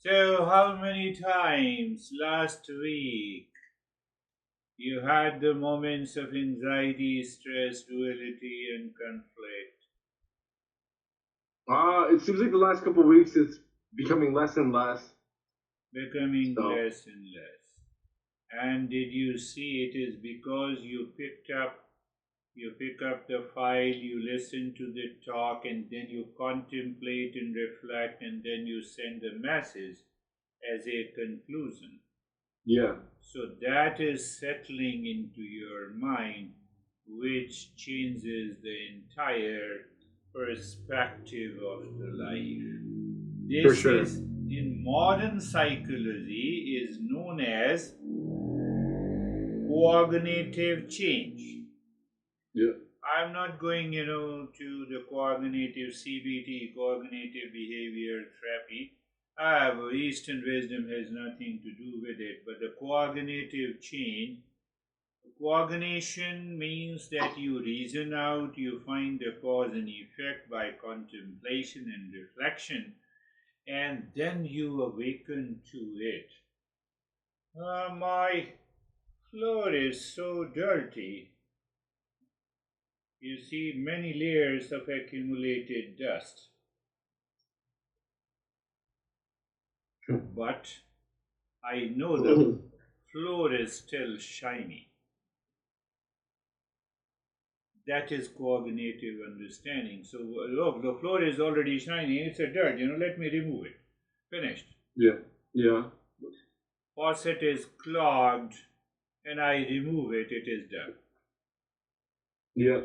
So, how many times last week you had the moments of anxiety, stress, duality, and conflict? It seems like the last couple of weeks it's becoming less and less. Becoming So less and less. And did you see it is because you pick up the file, you listen to the talk, and then you contemplate and reflect, and then you send the message as a conclusion. yeah, So that is settling into your mind, which changes the entire perspective of the life. for This sure. is in modern psychology is known as cognitive change. Yeah, I'm not going, to the cognitive CBT, cognitive behavior therapy. Eastern wisdom has nothing to do with it, but the cognitive change. Cognition means that you reason out, you find the cause and effect by contemplation and reflection, and then you awaken to it. My floor is so dirty. You see many layers of accumulated dust, but I know the floor is still shiny. That is cognitive understanding. So, look, the floor is already shiny, it's a dirt, let me remove it. Finished. yeah, yeah, Faucet is clogged, and I remove it, it is done. yeah.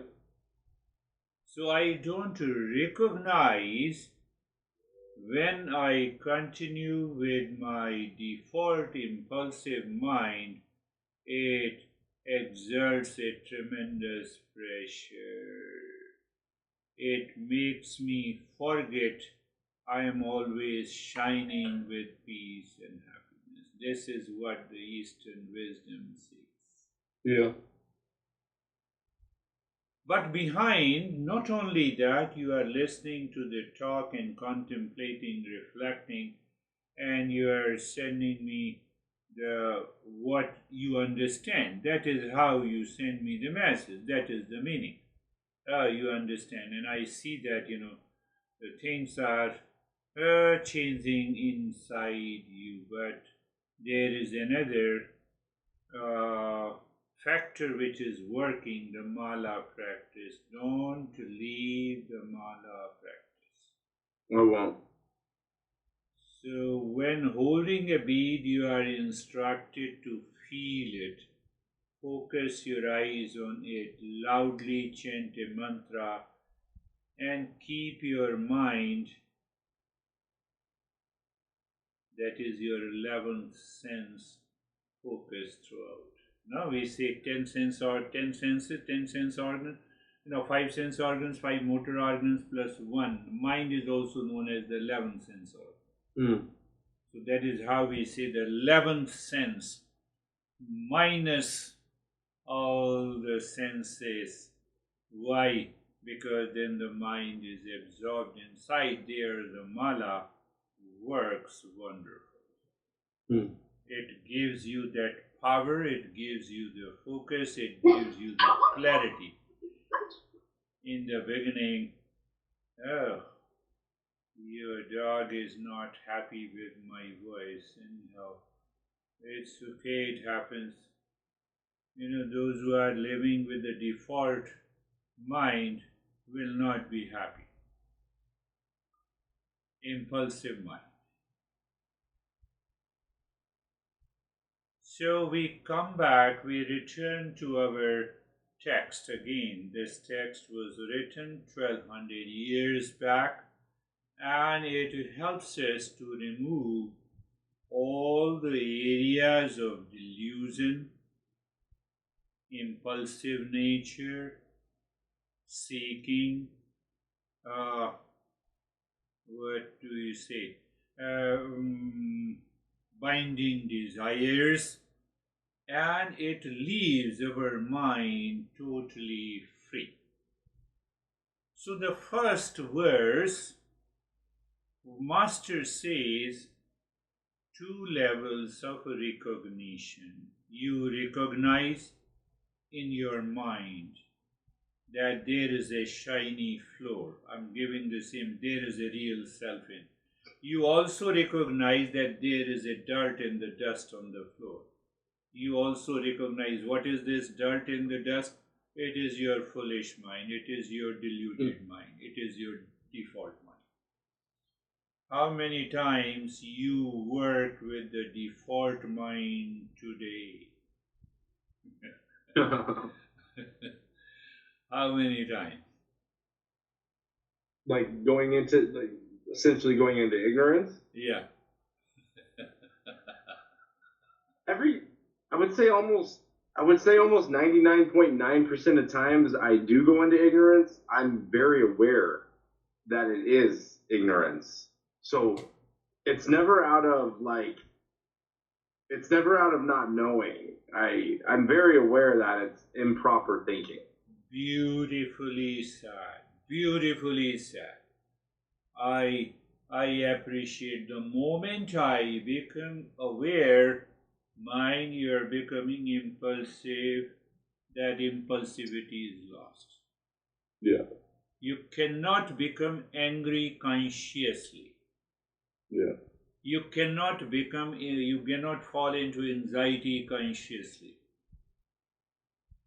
So, I don't recognize when I continue with my default impulsive mind, it exerts a tremendous pressure. It makes me forget I am always shining with peace and happiness. This is what the Eastern wisdom says. Yeah. But behind, not only that, you are listening to the talk and contemplating, reflecting, and you are sending me the what you understand. That is how you send me the message. That is the meaning. You understand, and I see that the things are changing inside you, but there is another factor which is working, the mala practice. Don't leave the mala practice. I won't. So, when holding a bead, you are instructed to feel it. Focus your eyes on it, loudly chant a mantra, and keep your mind, that is your 11th sense, focused throughout. Now we say 10 sense or 10 senses, 10 sense organs, 5 sense organs, 5 motor organs plus 1. Mind is also known as the 11th sense organ. Mm. So that is how we say the 11th sense minus all the senses. Why? Because then the mind is absorbed inside there, the mala works wonderful. Mm. It gives you that power, it gives you the focus, it gives you the clarity. In the beginning, oh, your dog is not happy with my voice. Anyhow, it's okay, it happens. Those who are living with the default mind will not be happy. Impulsive mind. So we come back, we return to our text again. This text was written 1200 years back, and it helps us to remove all the areas of delusion, impulsive nature, seeking, what do you say, binding desires, and it leaves our mind totally free. So the first verse, Master says, two levels of recognition. You recognize in your mind that there is a shiny floor. I'm giving the same, there is a real self in. You also recognize that there is a dirt and the dust on the floor. You also recognize what is this dirt in the dust? It is your foolish mind, it is your deluded mind, it is your default mind. How many times you work with the default mind today? How many times? Like going into, like, essentially going into ignorance? Yeah. I would say almost 99.9% of times I do go into ignorance. I'm very aware that it is ignorance. So it's never out of not knowing. I'm very aware that it's improper thinking. Beautifully said. Beautifully said. I appreciate the moment I become aware, mind, you're becoming impulsive, that impulsivity is lost. Yeah. You cannot become angry consciously. Yeah. You cannot fall into anxiety consciously.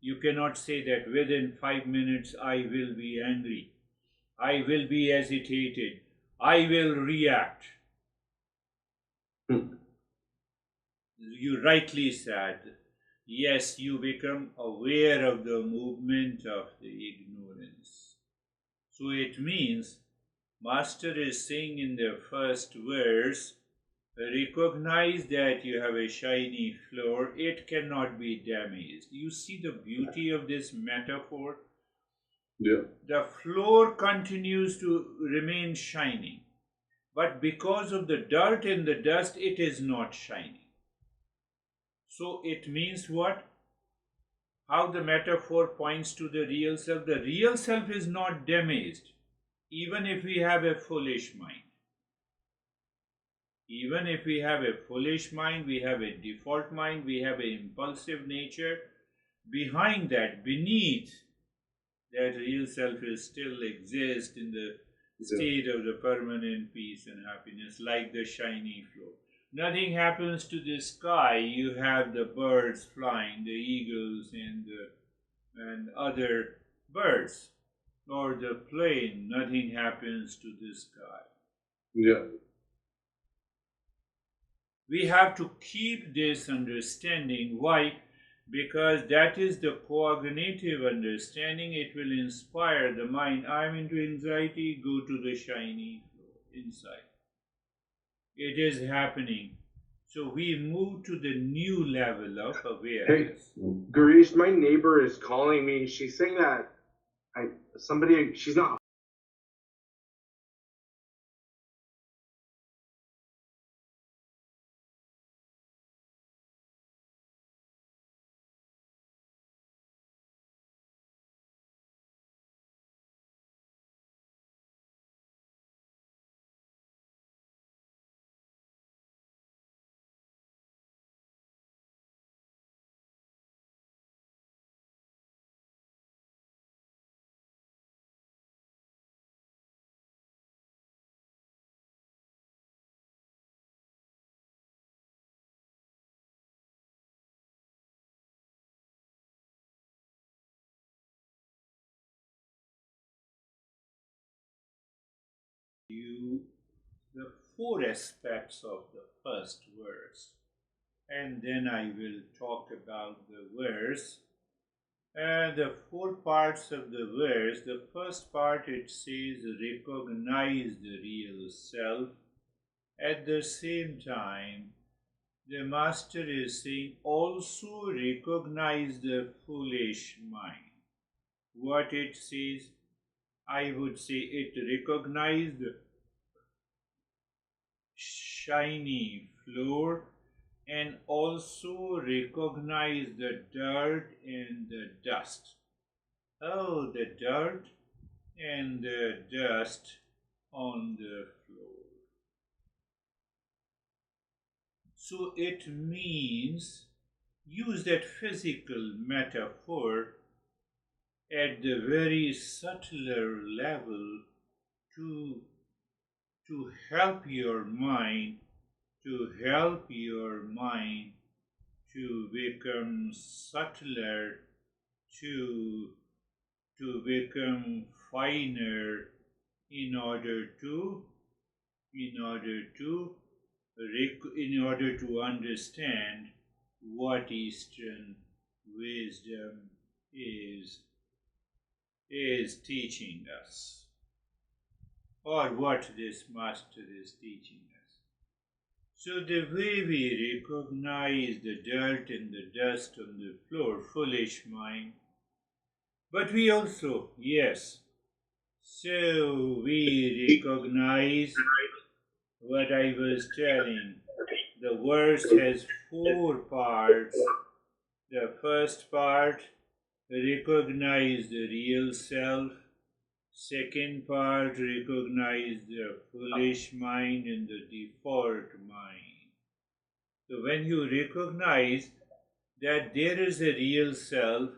You cannot say that within 5 minutes I will be angry, I will be agitated, I will react. You rightly said, yes, you become aware of the movement of the ignorance. So it means, Master is saying in the first verse, recognize that you have a shiny floor, it cannot be damaged. You see the beauty of this metaphor? Yeah. The floor continues to remain shining, but because of the dirt and the dust, it is not shining. So it means what? How the metaphor points to the real self. The real self is not damaged, even if we have a foolish mind. Even if we have a foolish mind, we have a default mind, we have an impulsive nature. Behind that, beneath that real self is still exists in the state of the permanent peace and happiness, like the shiny floor. Nothing happens to the sky. You have the birds flying, the eagles and other birds, or the plane. Nothing happens to the sky. Yeah. We have to keep this understanding. Why? Because that is the cognitive understanding. It will inspire the mind. I'm into anxiety, go to the shiny floor inside. It is happening. So we move to the new level of awareness. Hey, Girish, my neighbor is calling me. She's saying that she's not The four aspects of the first verse, and then I will talk about the verse. The four parts of the verse. The first part, it says, recognize the real self. At the same time, the Master is saying, also recognize the foolish mind. What it says, I would say it recognized the shiny floor and also recognize the dirt and the dust. Oh, the dirt and the dust on the floor. So it means use that physical metaphor at the very subtler level to help your mind to become subtler, to become finer, in order to in order to in order to understand what Eastern wisdom is teaching us, or what this master is teaching us. So the way we recognize the dirt and the dust on the floor, foolish mind, but we also, yes, so we recognize what I was telling. The verse has 4 parts. The first part, recognize the real self. Second part, recognize the foolish mind and the default mind. So when you recognize that there is a real self,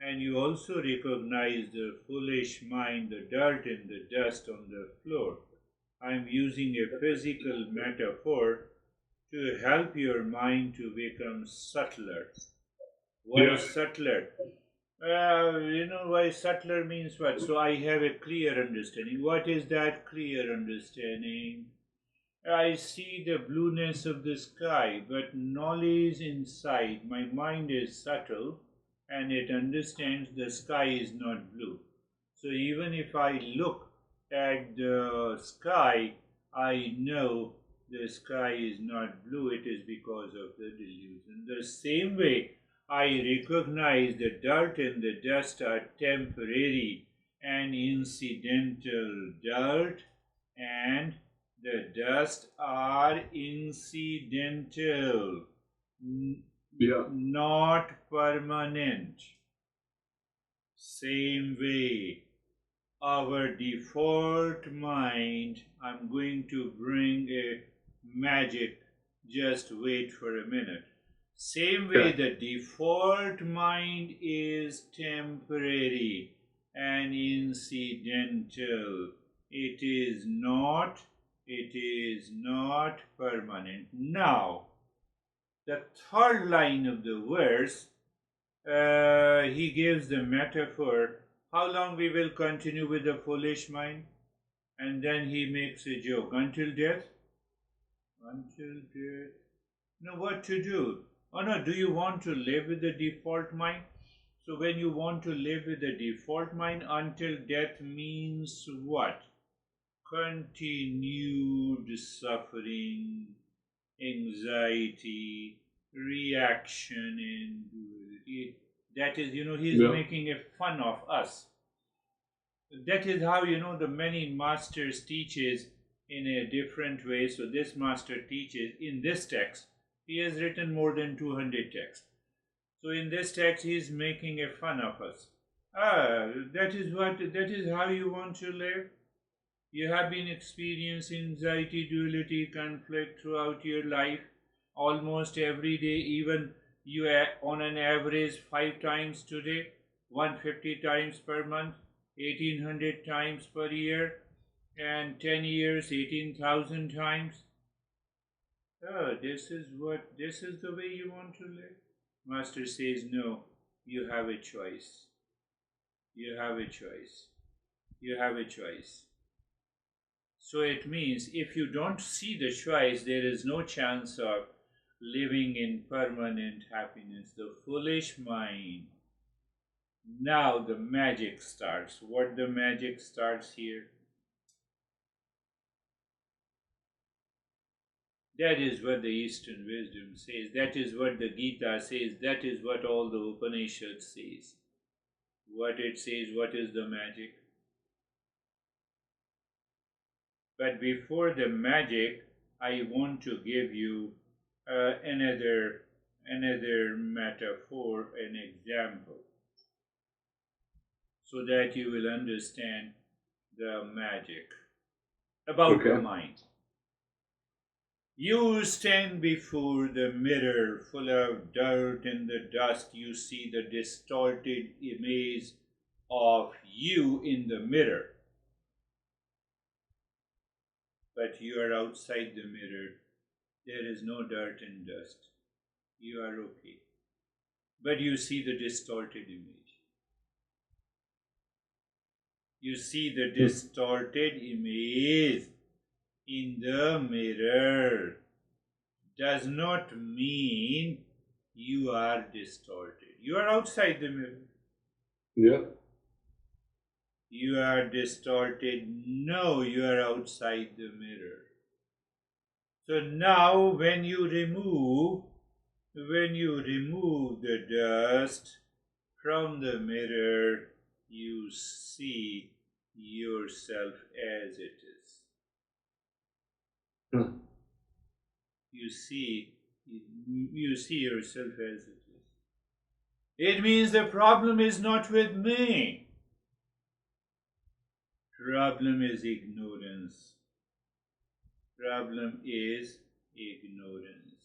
and you also recognize the foolish mind, the dirt and the dust on the floor, I'm using a physical metaphor to help your mind to become subtler. Why subtler? Why subtler means what? So I have a clear understanding. What is that clear understanding? I see the blueness of the sky, but knowledge inside. My mind is subtle and it understands the sky is not blue. So even if I look at the sky, I know the sky is not blue, it is because of the delusion. The same way, I recognize the dirt and the dust are temporary and incidental. Dirt and the dust are incidental, not permanent. Same way, our default mind, I'm going to bring a magic, just wait for a minute. Same way, the default mind is temporary and incidental. It is not permanent. Now, the third line of the verse, he gives the metaphor how long we will continue with the foolish mind, and then he makes a joke. Until death? Until death. Now what to do? Oh no, do you want to live with the default mind? So when you want to live with the default mind, until death means what? Continued suffering, anxiety, reaction, and duality. That is, he's making a fun of us. That is how, the many masters teaches in a different way. So this master teaches in this text. He has written more than 200 texts. So in this text, he is making a fun of us. That is how you want to live. You have been experiencing anxiety, duality, conflict throughout your life, almost every day, even you on an average 5 times today, 150 times per month, 1800 times per year, and 10 years, 18,000 times. This is the way you want to live? Master says, no, you have a choice. You have a choice. You have a choice. So it means if you don't see the choice, there is no chance of living in permanent happiness. The foolish mind. Now the magic starts. What the magic starts here? That is what the Eastern wisdom says. That is what the Gita says. That is what all the Upanishads says. What it says, what is the magic? But before the magic, I want to give you another metaphor, an example, so that you will understand the magic about the mind. You stand before the mirror full of dirt and the dust. You see the distorted image of you in the mirror. But you are outside the mirror. There is no dirt and dust. You are okay. But you see the distorted image. You see the distorted image in the mirror. Does not mean you are distorted. You are outside the mirror. Yeah. You are distorted. No, you are outside the mirror. So now when you remove the dust from the mirror, you see yourself as it is. You see yourself as it is. It means the problem is not with me. Problem is ignorance. Problem is ignorance.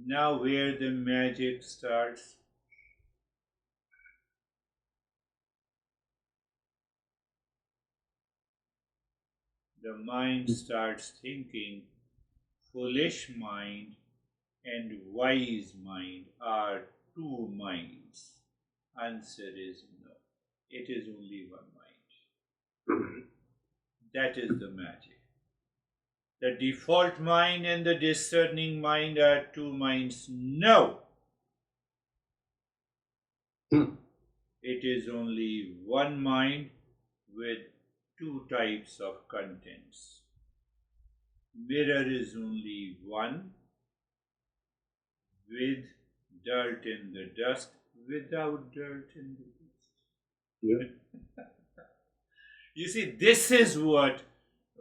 Now where the magic starts? The mind starts thinking. Foolish mind and wise mind are two minds. Answer is no. It is only one mind. That is the magic. The default mind and the discerning mind are two minds. No. It is only one mind with two types of contents. Mirror is only one, with dirt in the dust, without dirt in the dust. Yeah. You see, this is what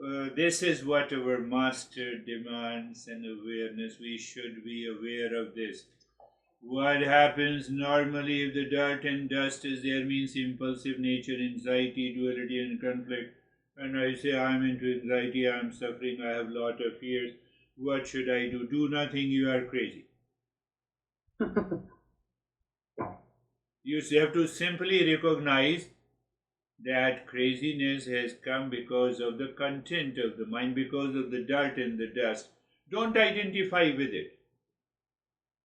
our master demands, and awareness. We should be aware of this. What happens normally if the dirt and dust is there means impulsive nature, anxiety, duality, and conflict. And I say, I'm into anxiety, I'm suffering, I have a lot of fears. What should I do? Do nothing, you are crazy. You have to simply recognize that craziness has come because of the content of the mind, because of the dirt and the dust. Don't identify with it.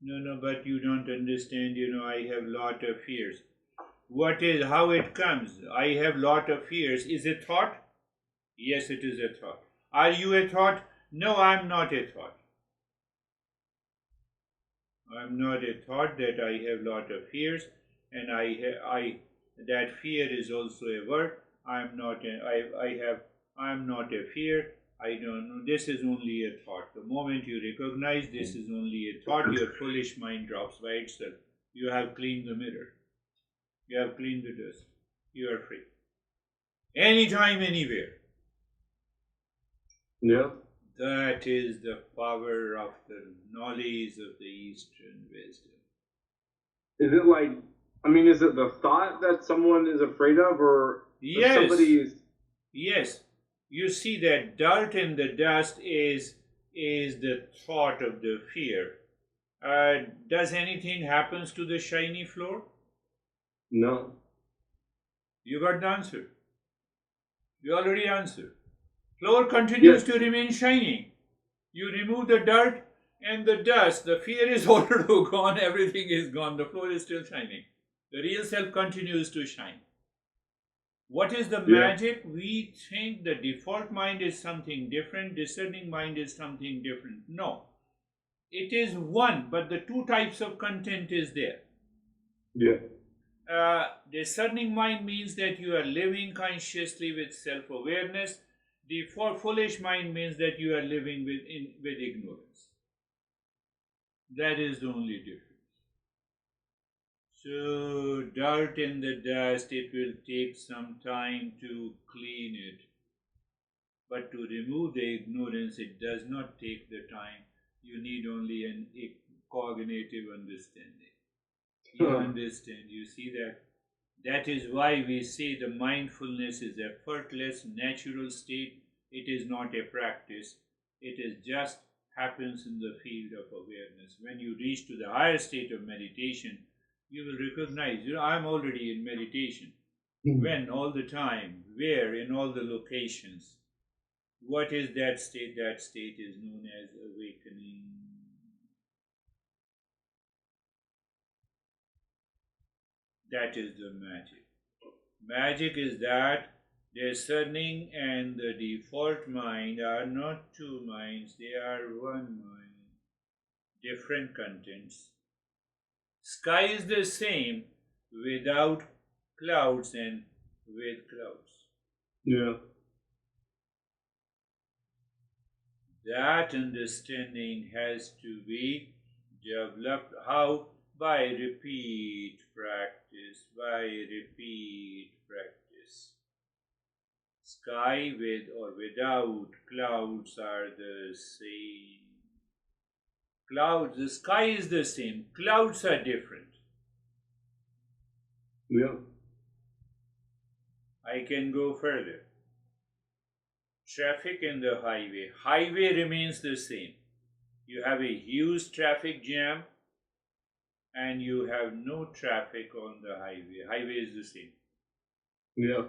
No, but you don't understand, I have lot of fears. How it comes? I have lot of fears. Is it thought? Yes, it is a thought. Are you a thought? No, I'm not a thought. I'm not a thought that I have lot of fears, and that fear is also a word. I'm not a fear. I don't know. This is only a thought. The moment you recognize this is only a thought, your foolish mind drops by itself. You have cleaned the mirror. You have cleaned the dust. You are free. Anytime, anywhere. Yeah. That is the power of the knowledge of the Eastern wisdom. Is it the thought that someone is afraid of, or yes. Somebody is... Yes. You see that dirt and the dust is the thought of the fear. Does anything happens to the shiny floor? No. You got the answer. You already answered. Floor continues to remain shining. You remove the dirt and the dust. The fear is already gone. Everything is gone. The floor is still shining. The real self continues to shine. What is the magic? We think the default mind is something different. Discerning mind is something different. No. It is one, but the two types of content is there. Yeah. Discerning mind means that you are living consciously with self-awareness. The foolish mind means that you are living with ignorance. That is the only difference. So, dirt in the dust, it will take some time to clean it. But to remove the ignorance, it does not take the time. You need only a cognitive understanding. You understand, you see that? That is why we say the mindfulness is effortless, natural state. It is not a practice. It is just happens in the field of awareness. When you reach to the higher state of meditation, you will recognize, I'm already in meditation. When? All the time. Where? In all the locations. What is that state? That state is known as awakening. That is the magic. Magic is that discerning and the default mind are not two minds, they are one mind. Different contents. Sky is the same without clouds and with clouds. Yeah. That understanding has to be developed. How? By repeat practice, Sky with or without clouds are the same. The sky is the same, clouds are different. Yeah. I can go further. Traffic in the highway remains the same. You have a huge traffic jam and you have no traffic on the highway is the same. Yeah.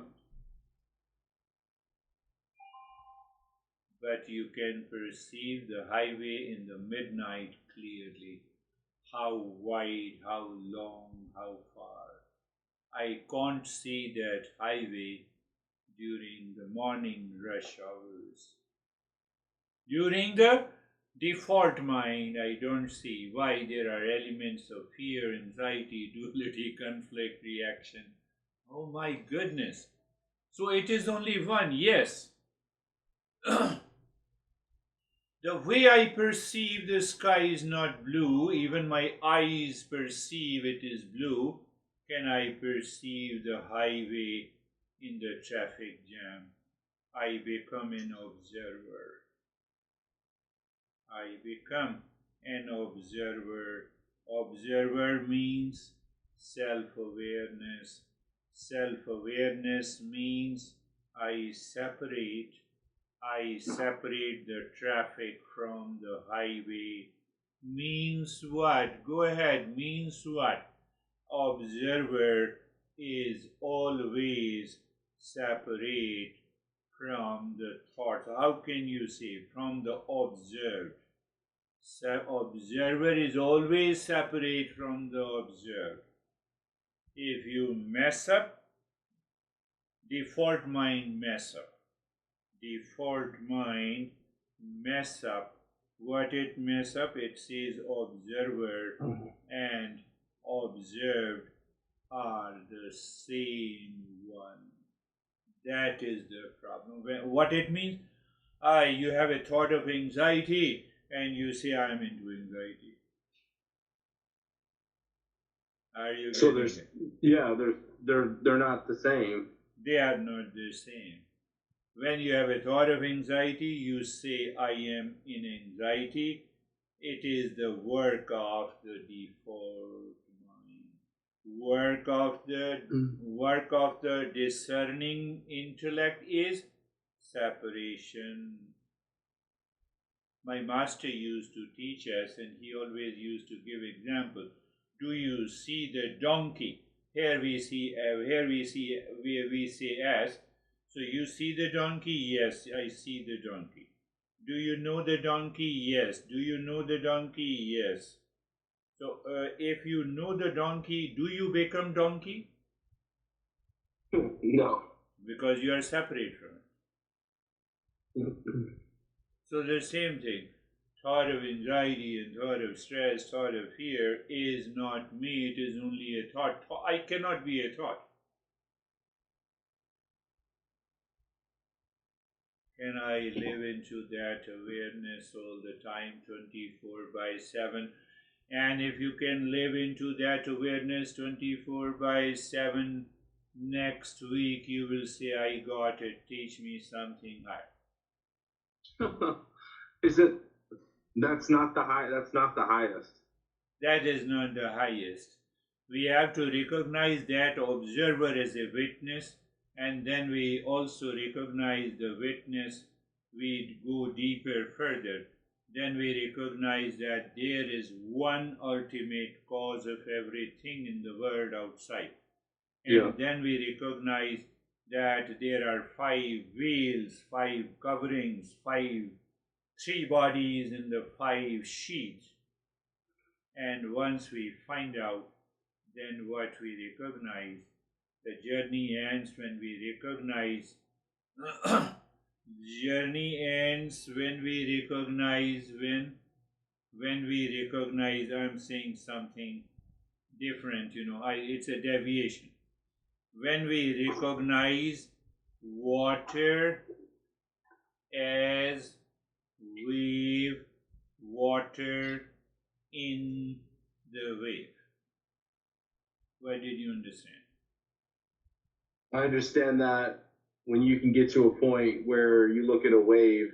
But you can perceive the highway in the midnight clearly. How wide, how long, how far. I can't see that highway during the morning rush hours. During the default mind, I don't see why. There are elements of fear, anxiety, duality, conflict, reaction. Oh my goodness. So it is only one, yes. The way I perceive the sky is not blue, even my eyes perceive it is blue. Can I perceive the highway in the traffic jam? I become an observer. I become an observer. Observer means self-awareness. Self-awareness means I separate the traffic from the highway. Means what? Go ahead. Means what? Observer is always separate from the thoughts. How can you say from the observed? Observer is always separate from the observed. If you mess up, default mind mess up. Default mind mess up. What it mess up? It says observer and observed are the same one. That is the problem. What it means? You have a thought of anxiety and you say I am into anxiety. Are you So getting there's it? yeah, they're not the same. They are not the same. When you have a thought of anxiety, you say, I am in anxiety. It is the work of the default mind. Work of the discerning intellect is separation. My master used to teach us, and he always used to give example. Do you see the donkey? Here we see we say as. So you see the donkey? Yes, I see the donkey. Do you know the donkey? Yes. Do you know the donkey? Yes. So if you know the donkey, do you become donkey? No. Because you are separate from it. So the same thing. Thought of anxiety and thought of stress, thought of fear is not me, it is only a thought. I cannot be a thought. Can I live into that awareness all the time, 24/7? And if you can live into that awareness 24/7, next week you will say, I got it, teach me something high. Is it? That's not the highest. That is not the highest. We have to recognize that observer as a witness, and then we also recognize the witness. We go deeper further. then we recognize that there is one ultimate cause of everything in the world outside. And then we recognize that there are 5 veils, 5 coverings, 3 bodies in the 5 sheets. And once we find out, then what we recognize, the journey ends when we recognize. Journey ends when we recognize, when we recognize, I'm saying something different, it's a deviation. When we recognize water as wave, water in the wave. What did you understand? I understand that when you can get to a point where you look at a wave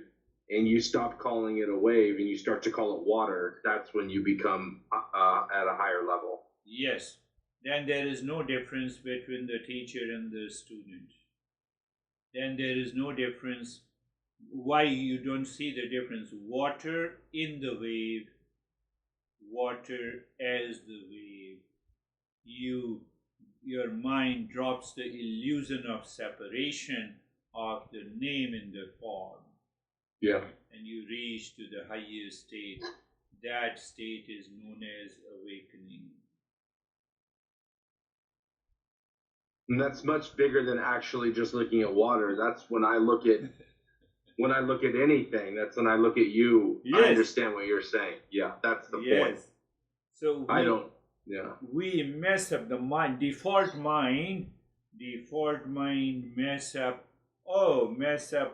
and you stop calling it a wave and you start to call it water, that's when you become at a higher level. Yes. Then there is no difference between the teacher and the student. Then there is no difference. Why you don't see the difference? Water in the wave, water as the wave. Your mind drops the illusion of separation of the name in the form. Yeah. And you reach to the higher state. That state is known as awakening. And that's much bigger than actually just looking at water. That's when I look at anything. That's when I look at you. Yes. I understand what you're saying. Yeah, that's the point. So we mess up the mind. Default mind mess up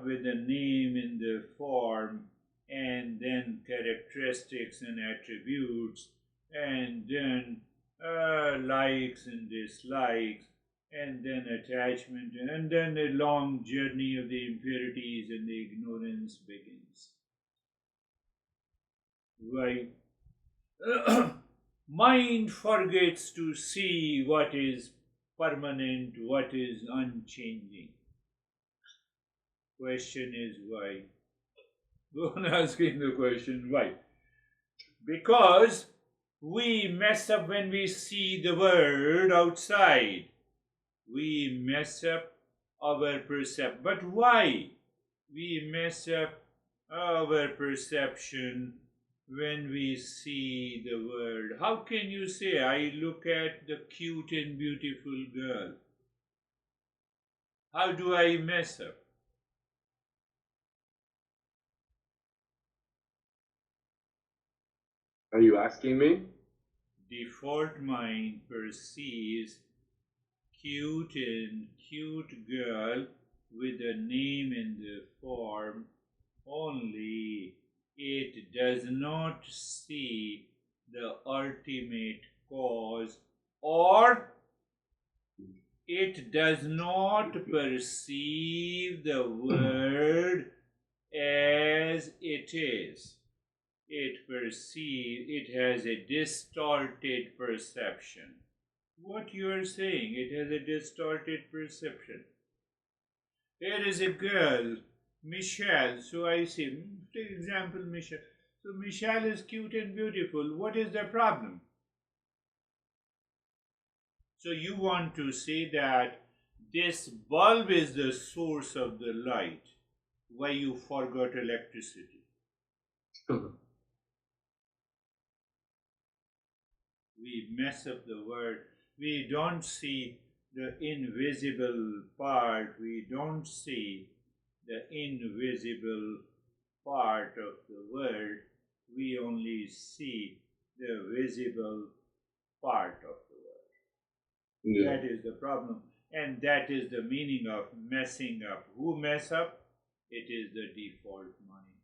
with the name in the form, and then characteristics and attributes, and then likes and dislikes, and then attachment, and then the long journey of the impurities and the ignorance begins. Right? Mind forgets to see what is permanent, what is unchanging. Question is why? Go on asking the question why. Because we mess up when we see the world outside. We mess up our perception. But why? We mess up our perception when we see the world. How can you say, I look at the cute and beautiful girl? How do I mess up? Are you asking me? Default mind perceives cute girl with a name in the form only. It does not see the ultimate cause, or it does not perceive the world as it is. It has a distorted perception. What you are saying, it has a distorted perception. There is a girl, Michelle. So I say, take example, Michelle. So Michelle is cute and beautiful. What is the problem? So you want to say that this bulb is the source of the light. Why you forgot electricity? We mess up the word. We don't see the invisible part. We don't see the invisible part of the world. We only see the visible part of the world. Yeah. That is the problem. And that is the meaning of messing up. Who mess up? It is the default mind.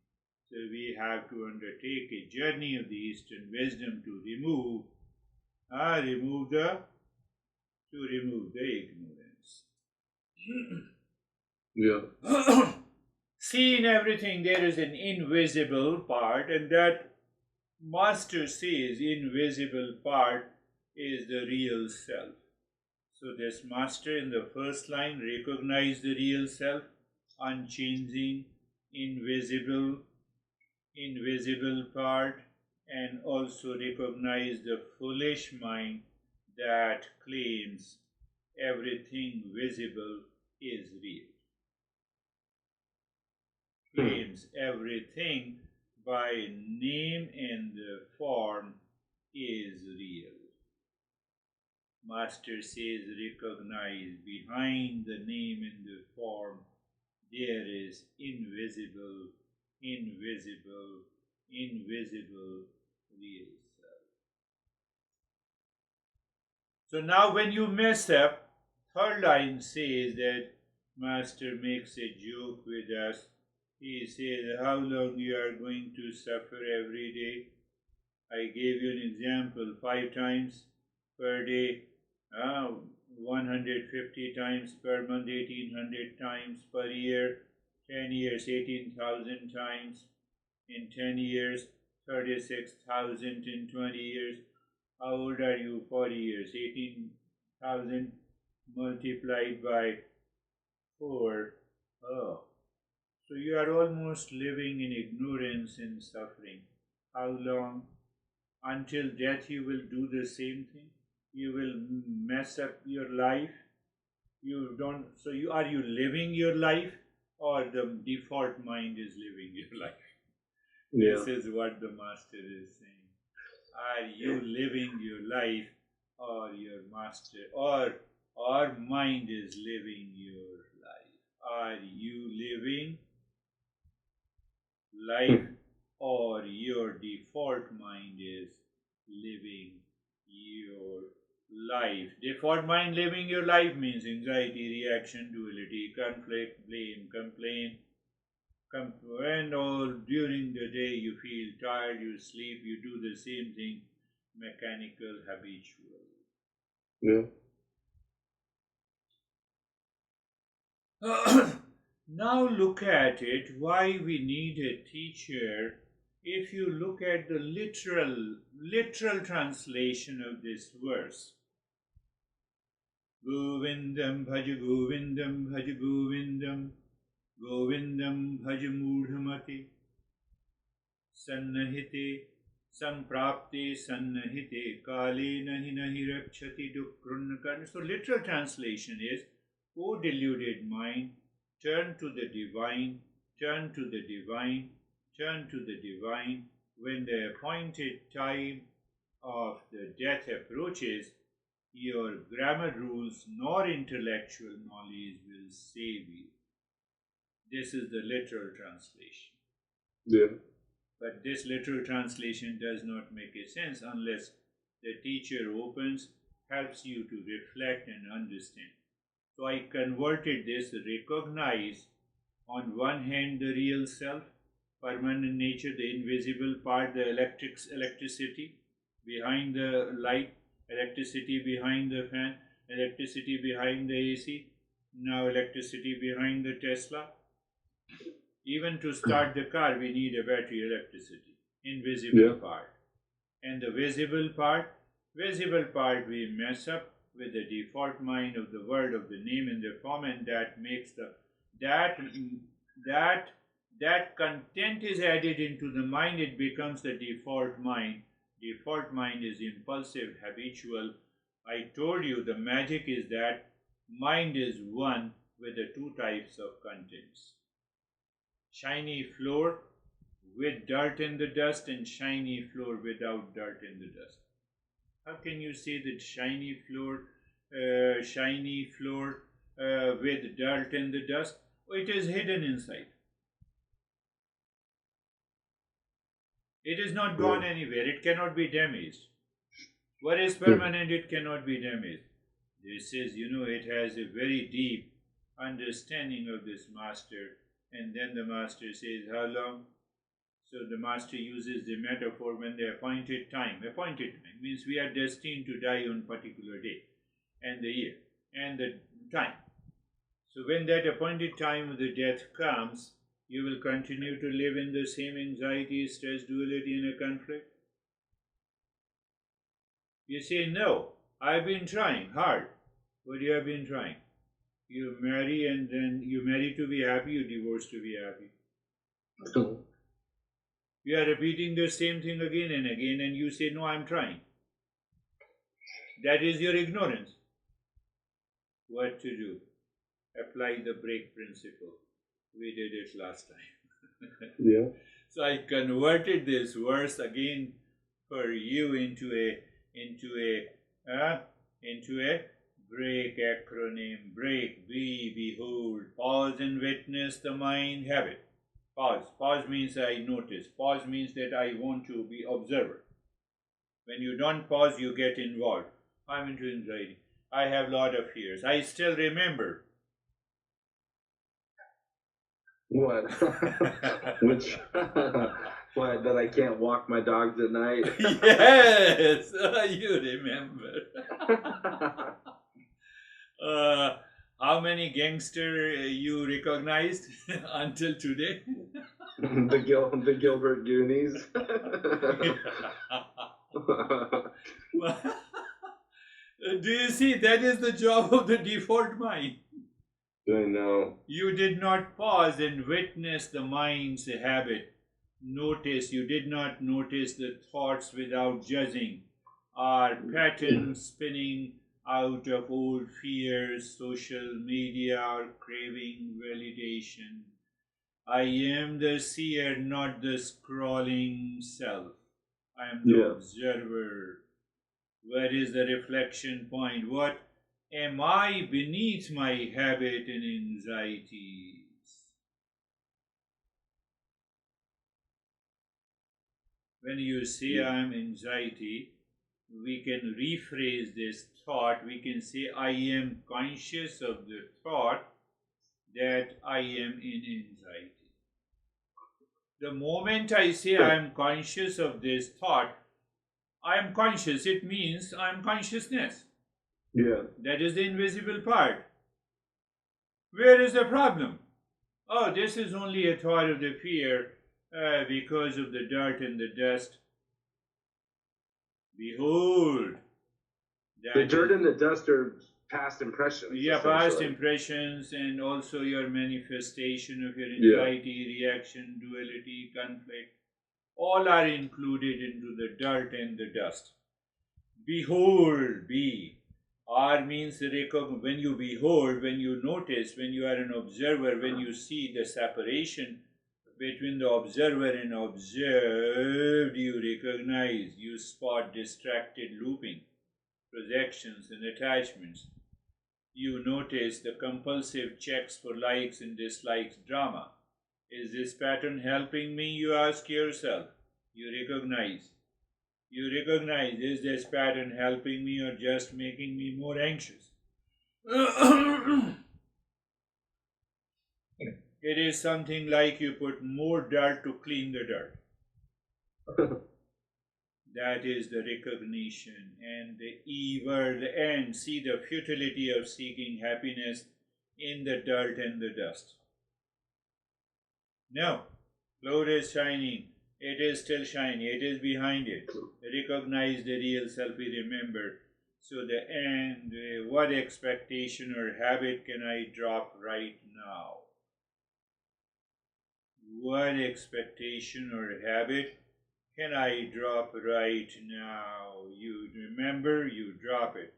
So we have to undertake a journey of the Eastern wisdom to remove the ignorance. Yeah. See, in everything there is an invisible part, and that master says invisible part is the real self. So this master in the first line recognized the real self, unchanging, invisible, invisible part, and also recognize the foolish mind that claims everything visible is real, claims everything by name and form is real. Master says, recognize behind the name and the form there is invisible, invisible, invisible real self. So now when you mess up, third line says that Master makes a joke with us. He says, how long you are going to suffer every day? I gave you an example, 5 times per day, 150 times per month, 1800 times per year, 10 years, 18,000 times, in 10 years, 36,000 in 20 years. How old are you? 40 years, 18,000 multiplied by 4. Oh, so you are almost living in ignorance and suffering. How long? Until death you will do the same thing. You will mess up your life. You don't. So are you living your life, or the default mind is living your life? Yeah. This is what the master is saying. Are you living your life, or your master, or mind is living your life? Are you living life, or your default mind is living your life? Default mind living your life means anxiety, reaction, duality, conflict, blame, complaint, and all during the day you feel tired, you sleep, you do the same thing, mechanical, habitual. Yeah. Now look at it, why we need a teacher. If you look at the literal translation of this verse, Govindam Bhaj Govindam Bhaj Govindam Govindam Bhaj Mudhamati Sannahite Samprapte Sannahite Kale Nahi Nahi Rakshati Dukrunnakan. So literal translation is, O deluded mind, turn to the divine, turn to the divine, turn to the divine. When the appointed time of the death approaches, your grammar rules nor intellectual knowledge will save you. This is the literal translation. Yeah. But this literal translation does not make a sense unless the teacher opens, helps you to reflect and understand. So I converted this, recognize on one hand the real self, permanent nature, the invisible part, the electricity behind the light, electricity behind the fan, electricity behind the AC, now electricity behind the Tesla. Even to start the car, we need a battery, electricity, invisible part. And the visible part we mess up with the default mind of the word, of the name and the form, and that makes that content is added into the mind. It becomes the default mind. Default mind is impulsive, habitual. I told you the magic is that mind is one with the two types of contents: shiny floor with dirt in the dust, and shiny floor without dirt in the dust. How can you say that shiny floor with dirt in the dust? Oh, it is hidden inside. It is not gone anywhere. It cannot be damaged. What is permanent, it cannot be damaged. This is, it has a very deep understanding of this master. And then the master says, how long? So the master uses the metaphor when the appointed time means we are destined to die on particular day and the year and the time. So when that appointed time of the death comes, you will continue to live in the same anxiety, stress, duality, and a conflict. You say, no, I've been trying hard. What you have been trying? You marry, and then you marry to be happy, you divorce to be happy. You are repeating the same thing again and again, and you say, no, I'm trying. That is your ignorance. What to do? Apply the break principle. We did it last time. Yeah. So I converted this verse again for you into a break acronym. Break, be, behold, pause and witness the mind habit. Pause. Pause means I notice. Pause means that I want to be observer. When you don't pause, you get involved. I'm into anxiety. I have a lot of fears. I still remember. What? Which? What? That I can't walk my dogs at night? Yes, you remember. How many gangster you recognized until today? the Gilbert Goonies. Do you see? That is the job of the default mind. I know. You did not pause and witness the mind's habit. Notice, you did not notice the thoughts without judging, our patterns spinning out of old fears, social media, or craving validation. I am the seer, not the scrolling self. I am the observer. Where is the reflection point? What am I beneath my habit and anxieties? When you say I am anxiety, we can rephrase this thought. We can say I am conscious of the thought that I am in anxiety. The moment I say I am conscious of this thought, I am conscious, it means I am consciousness. Yeah. That is the invisible part. Where is the problem? Oh, this is only a thought of the fear because of the dirt and the dust. Behold. The dirt and the dust are past impressions. Yeah, past impressions, and also your manifestation of your anxiety, reaction, duality, conflict. All are included into the dirt and the dust. Behold, be. R means when you behold, when you notice, when you are an observer, when you see the separation between the observer and observed, you recognize, you spot distracted looping, projections and attachments. You notice the compulsive checks for likes and dislikes drama. Is this pattern helping me? You ask yourself. You recognize. Is this pattern helping me or just making me more anxious? It is something like you put more dirt to clean the dirt. That is the recognition and the E-word, the end. See the futility of seeking happiness in the dirt and the dust. No, cloud is shining. It is still shiny. It is behind it. Recognize the real self. Remember. So the end. What expectation or habit can I drop right now? What expectation or habit can I drop right now? You remember, you drop it.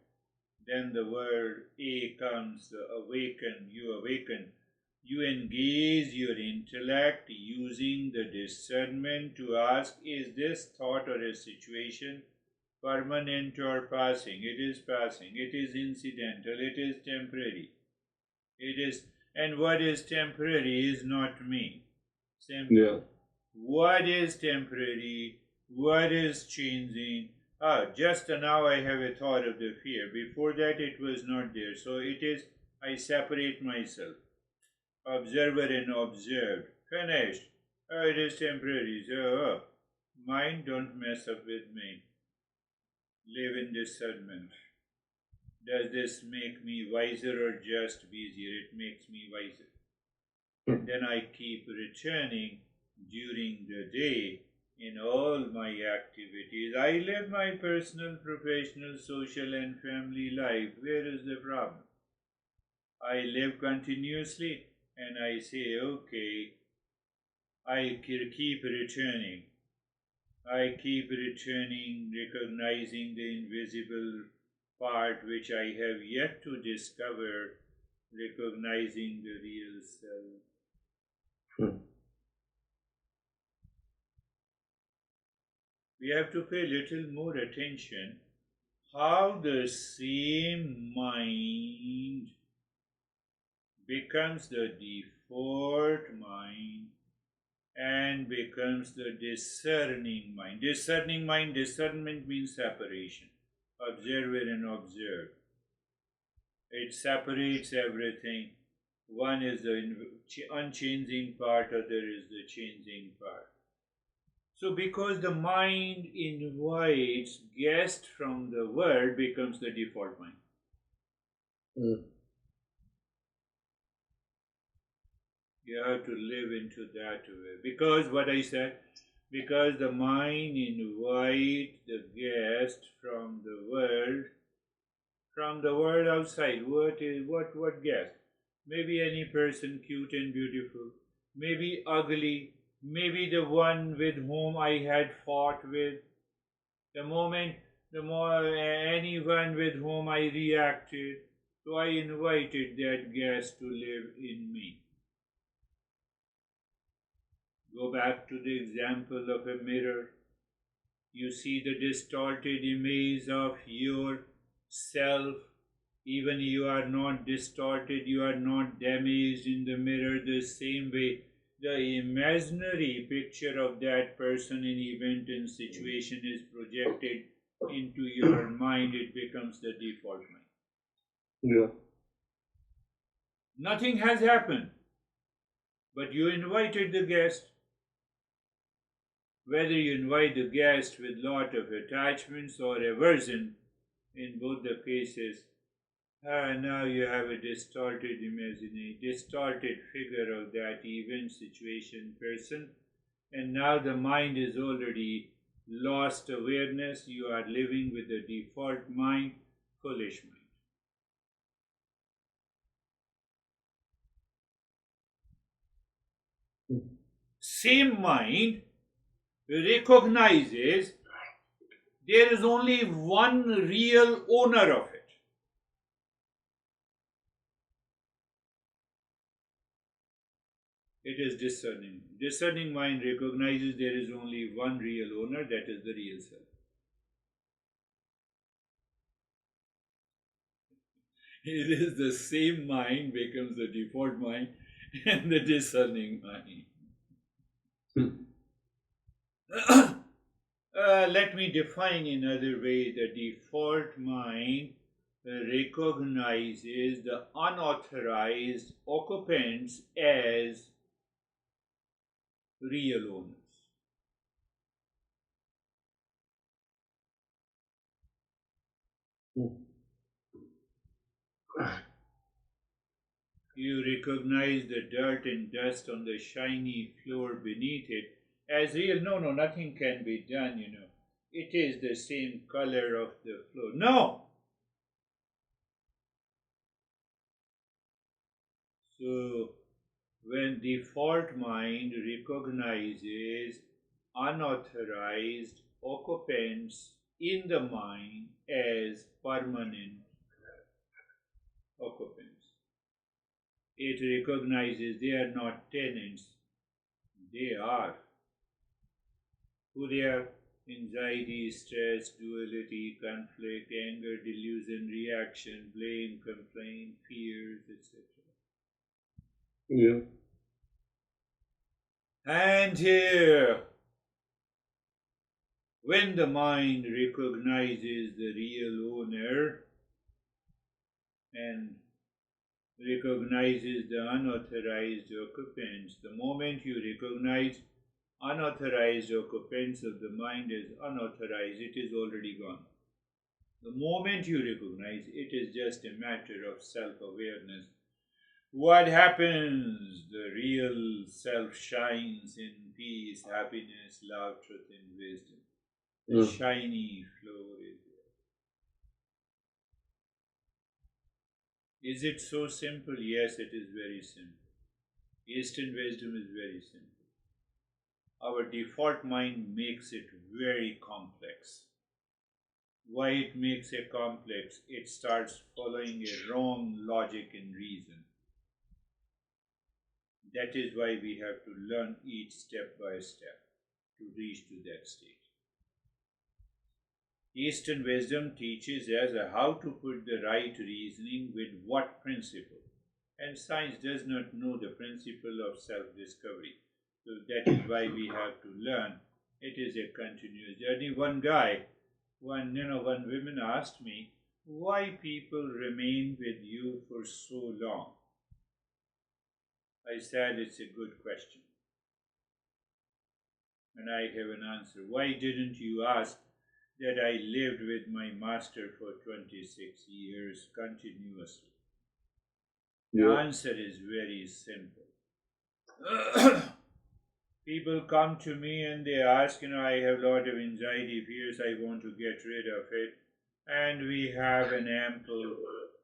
Then the word A comes, awaken, you awaken. You engage your intellect using the discernment to ask, is this thought or a situation permanent or passing? It is passing, it is incidental, it is temporary. It is, and what is temporary is not me. Simple. Yeah. What is temporary? What is changing? Just now I have a thought of the fear. Before that it was not there. So it is, I separate myself. Observer and observed. Finished. It is temporary. So, mind, don't mess up with me. Live in discernment. Does this make me wiser or just busier? It makes me wiser. And then I keep returning during the day in all my activities. I live my personal, professional, social, and family life. Where is the problem? I live continuously and I say, okay, I keep returning. I keep returning, recognizing the invisible part which I have yet to discover, recognizing the real self. Hmm. We have to pay little more attention how the same mind becomes the default mind and becomes the discerning mind. Discerning mind, discernment means separation. Observer and observed. It separates everything. One is the unchanging part, other is the changing part. So because the mind invites guest from the world becomes the default mind. Hmm. You have to live into that way. Because what I said, because the mind invites the guest from the world outside. What guest? Maybe any person cute and beautiful, maybe ugly, maybe the one with whom I had fought with. The moment, the more anyone with whom I reacted, so I invited that guest to live in me. Go back to the example of a mirror. You see the distorted image of your self. Even you are not distorted, you are not damaged in the mirror the same way. The imaginary picture of that person in event and situation is projected into your mind, it becomes the default mind. Yeah. Nothing has happened, but you invited the guest. Whether you invite the guest with lot of attachments or aversion, in both the cases, now you have a distorted imaginary, distorted figure of that event, situation, person, and now the mind is already lost awareness. You are living with the default mind, foolish mind. Same mind recognizes there is only one real owner of it. It is discerning. Discerning mind recognizes there is only one real owner, that is the real self. It is the same mind becomes the default mind and the discerning mind. Let me define in another way. The default mind recognizes the unauthorized occupants as real owners. You recognize the dirt and dust on the shiny floor beneath it as real. No, no, nothing can be done, It is the same color of the floor. No! So, when default mind recognizes unauthorized occupants in the mind as permanent occupants, it recognizes they are not tenants, they are who they are: anxiety, stress, duality, conflict, anger, delusion, reaction, blame, complaint, fears, etc. Yeah. And when the mind recognizes the real owner and recognizes the unauthorized occupants, the moment you recognize unauthorized occupants of the mind as unauthorized, it is already gone. The moment you recognize, it is just a matter of self-awareness. What happens? The real self shines in peace, happiness, love, truth, and wisdom. The shiny floor is there. Is it so simple? Yes, it is very simple. Eastern wisdom is very simple. our default mind makes it very complex. Why it makes it complex? It starts following a wrong logic and reason. That is why we have to learn each step by step to reach to that state. Eastern wisdom teaches us how to put the right reasoning with what principle. And science does not know the principle of self-discovery. So that is why we have to learn. It is a continuous journey. One woman asked me, why people remain with you for so long? I said, it's a good question. And I have an answer. Why didn't you ask that I lived with my master for 26 years continuously? The answer is very simple. People come to me and they ask, I have a lot of anxiety, fears, I want to get rid of it. And we have an ample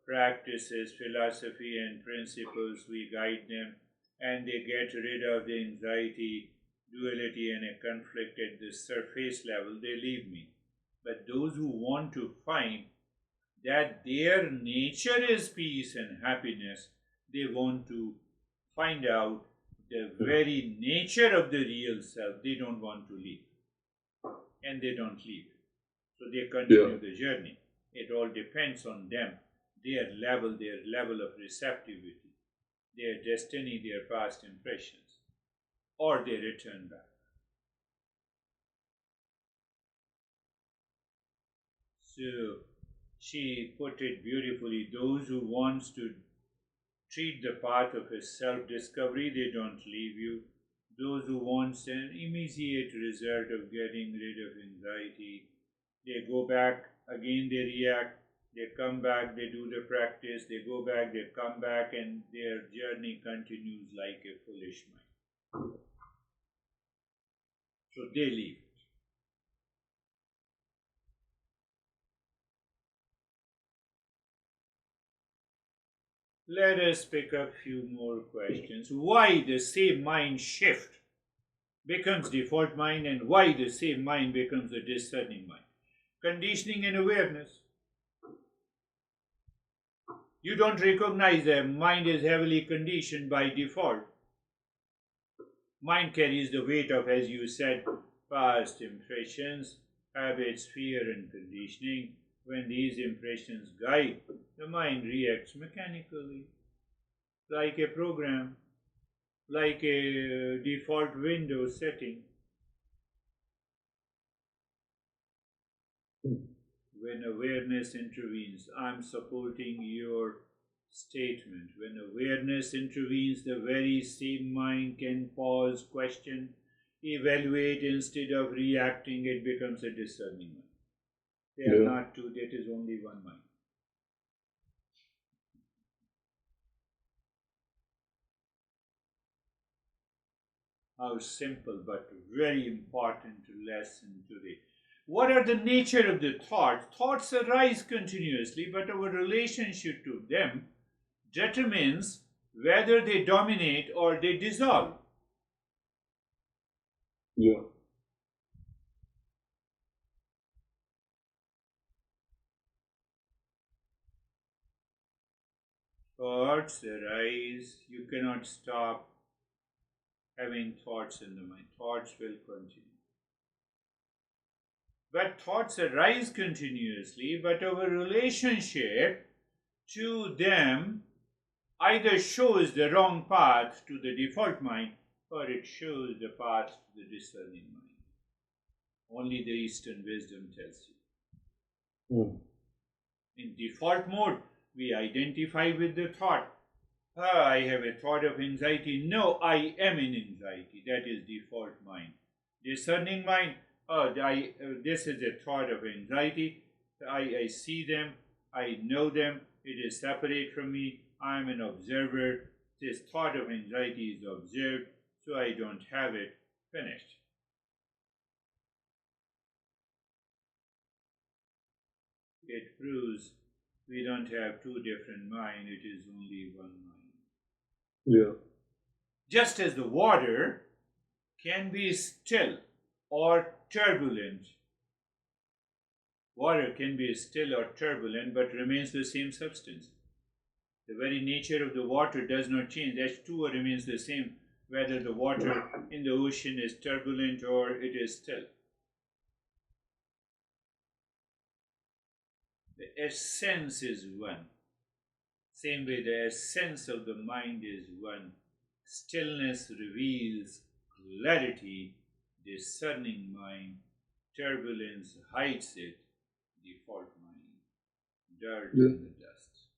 practices, philosophy and principles, we guide them and they get rid of the anxiety, duality and a conflict at the surface level, they leave me. But those who want to find that their nature is peace and happiness, they want to find out the very nature of the real self, they don't want to leave. And they don't leave. So they continue the journey. It all depends on them, their level of receptivity, their destiny, their past impressions, or they return back. So she put it beautifully, those who wants to treat the path of a self-discovery, they don't leave you. Those who want an immediate result of getting rid of anxiety, they go back, again they react, they come back, they do the practice, they go back, they come back, and their journey continues like a foolish mind. So they leave. Let us pick up a few more questions. Why the same mind shift becomes default mind and why the same mind becomes a discerning mind? Conditioning and awareness. You don't recognize that mind is heavily conditioned by default. Mind carries the weight of, as you said, past impressions, habits, fear and conditioning. When these impressions guide, the mind reacts mechanically, like a program, like a default window setting. When awareness intervenes, I'm supporting your statement. When awareness intervenes, the very same mind can pause, question, evaluate instead of reacting. It becomes a discerning mind. They are not two, that is only one mind. How simple but very important lesson today. What are the nature of the thoughts? Thoughts arise continuously, but our relationship to them determines whether they dominate or they dissolve. Thoughts arise, you cannot stop having thoughts in the mind. Thoughts will continue. But thoughts arise continuously, but our relationship to them either shows the wrong path to the default mind or it shows the path to the discerning mind. Only the Eastern wisdom tells you. In default mode, we identify with the thought. I have a thought of anxiety. No, I am in anxiety. That is default mind. Discerning mind, this is a thought of anxiety. I see them, I know them, it is separate from me, I am an observer. This thought of anxiety is observed, so I don't have it. Finished. It proves we don't have two different minds, it is only one mind. Just as the water can be still or turbulent. Water can be still or turbulent but remains the same substance. The very nature of the water does not change. H2O remains the same whether the water in the ocean is turbulent or it is still. The essence is one. Same way the essence of the mind is one. Stillness reveals clarity, discerning mind. Turbulence hides it, default mind. Dirt in the dust.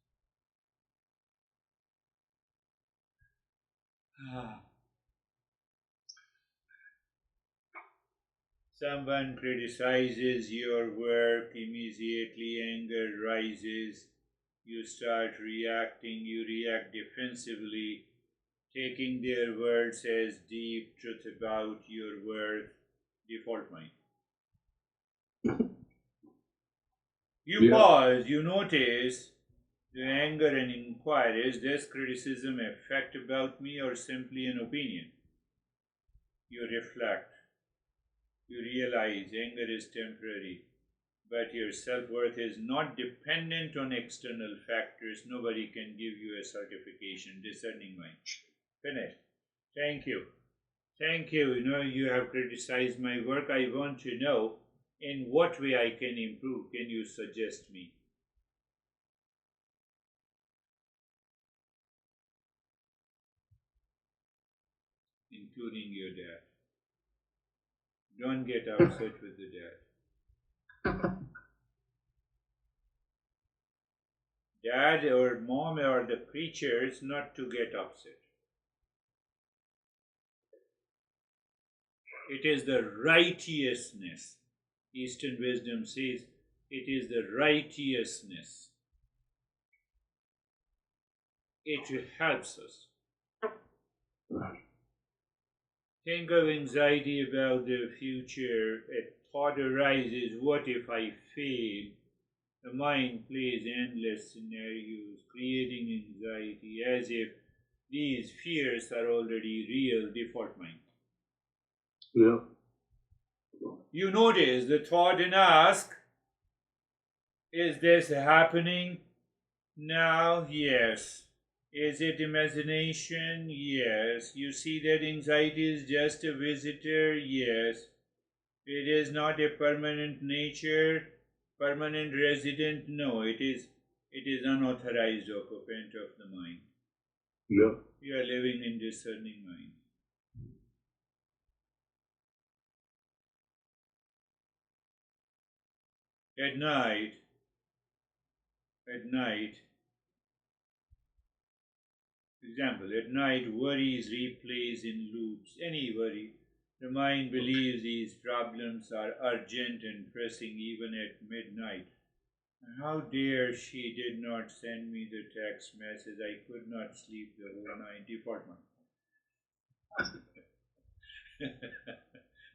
Someone criticizes your work, immediately anger rises. You start reacting, you react defensively, taking their words as deep truth about your worth, default mind. You pause, you notice the anger and inquire, is this criticism a fact about me or simply an opinion? You reflect, you realize anger is temporary, but your self-worth is not dependent on external factors. Nobody can give you a certification. Discerning mind. Finished. Thank you. Thank you. You have criticized my work. I want to know in what way I can improve. Can you suggest me? Including your dad. Don't get upset with the dad. Dad or mom or the preachers not to get upset. It is the righteousness. Eastern wisdom says it is the righteousness. It helps us. Think of anxiety about the future. A thought arises, what if I fail? The mind plays endless scenarios, creating anxiety as if these fears are already real, default mind. Yeah. You notice the thought and ask, is this happening now? Yes. Is it imagination? Yes. You see that anxiety is just a visitor? Yes. It is not a permanent nature, permanent resident? No, it is unauthorized occupant of the mind. Yeah. You are living in discerning mind. At night, example, at night worries replays in loops. Any worry, the mind believes these problems are urgent and pressing even at midnight. How dare she did not send me the text message? I could not sleep the whole night. Default mind.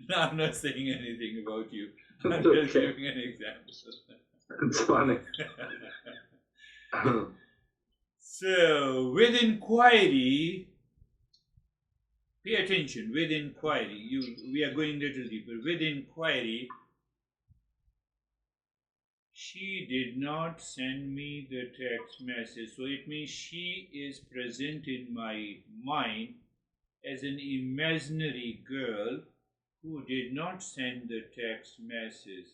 No, I'm not saying anything about you. I'm just giving an example. It's funny. So, with inquiry, pay attention. With inquiry, we are going a little deeper. With inquiry, she did not send me the text message. So it means she is present in my mind as an imaginary girl who did not send the text message.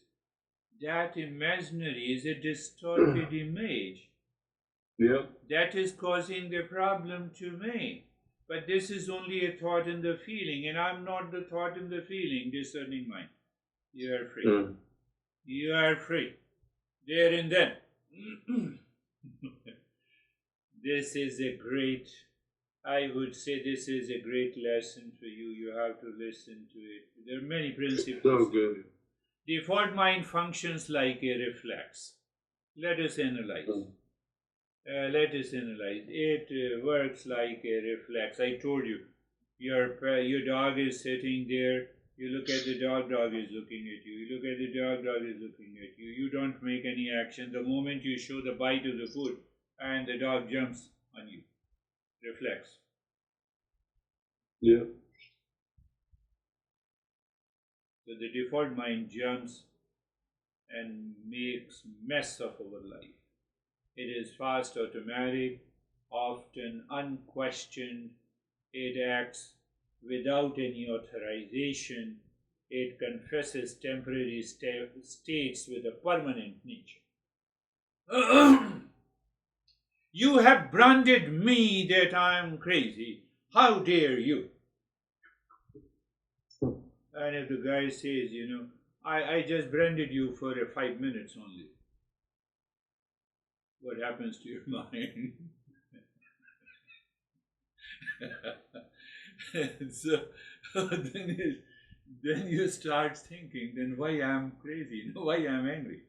That imaginary is a distorted image. Yeah. That is causing the problem to me. But this is only a thought and the feeling, and I'm not the thought and the feeling, discerning mind. You are free. You are free. There and then. This is a great, I would say this is a great lesson for you. You have to listen to it. There are many principles. So good. Default mind functions like a reflex. Let us analyze. It works like a reflex. I told you, your dog is sitting there. You look at the dog, dog is looking at you. You look at the dog, dog is looking at you. You don't make any action. The moment you show the bite of the food, and the dog jumps on you. Reflex. Yeah. So the default mind jumps and makes mess of our life. It is fast, automatic, often unquestioned. It acts without any authorization. It confesses temporary states with a permanent nature. You have branded me that I am crazy. How dare you? And if the guy says, I just branded you for 5 minutes only, what happens to your mind? so then you start thinking, then why I'm crazy? Why I'm angry?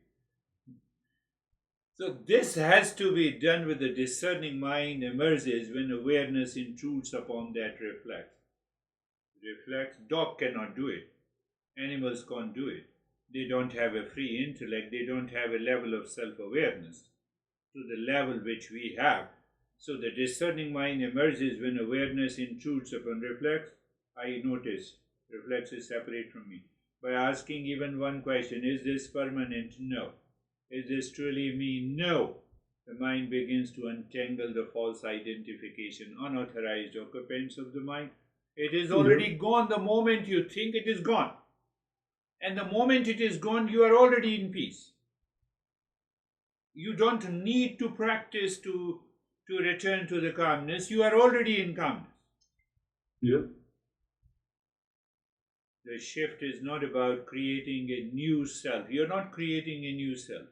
So this has to be done with the discerning mind emerges when awareness intrudes upon that reflex. Dog cannot do it. Animals can't do it. They don't have a free intellect. They don't have a level of self-awareness to the level which we have. So the discerning mind emerges when awareness intrudes upon reflex. I notice reflex is separate from me. By asking even one question, is this permanent? No. Is this truly me? No. The mind begins to untangle the false identification, unauthorized occupants of the mind. It is already gone the moment you think it is gone. And the moment it is gone, you are already in peace. You don't need to practice to return to the calmness. You are already in calmness. Yep. The shift is not about creating a new self. You're not creating a new self,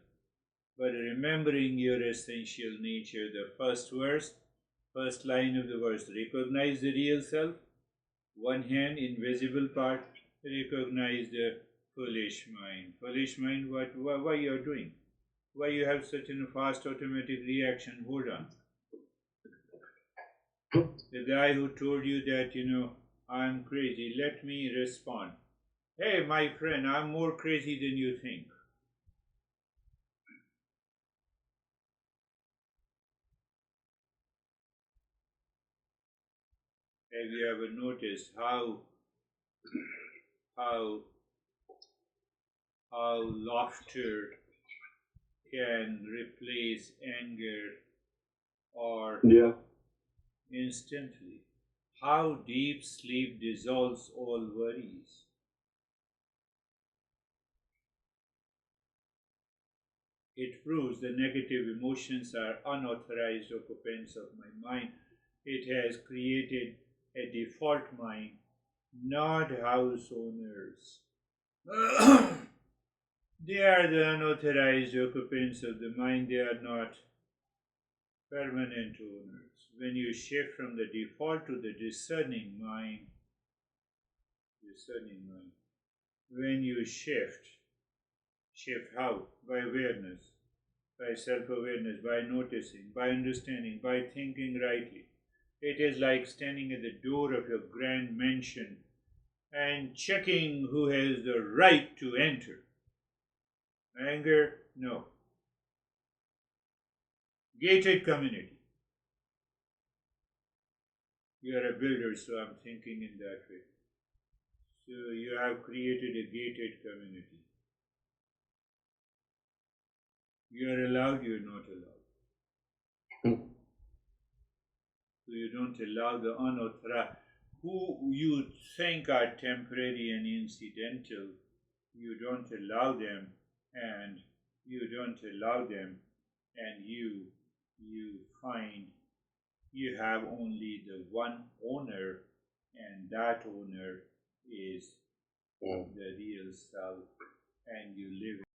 but remembering your essential nature. The first line of the verse, recognize the real self. One hand, invisible part, recognize the foolish mind. Foolish mind, why you are doing? Why you have such a fast automatic reaction? Hold on. The guy who told you that, I'm crazy, let me respond. Hey, my friend, I'm more crazy than you think. Have you ever noticed how laughter can replace anger or instantly? How deep sleep dissolves all worries. It proves the negative emotions are unauthorized occupants of my mind. It has created a default mind, not house owners. They are the unauthorized occupants of the mind, they are not permanent owners. When you shift from the default to the discerning mind, when you shift how? By awareness, by self-awareness, by noticing, by understanding, by thinking rightly. It is like standing at the door of your grand mansion and checking who has the right to enter. Anger? No. Gated community. You are a builder, so I'm thinking in that way. So you have created a gated community. You are allowed, you are not allowed. So you don't allow the unauthorized, who you think are temporary and incidental, you don't allow them, and you find you have only the one owner, and that owner is the real self, and you live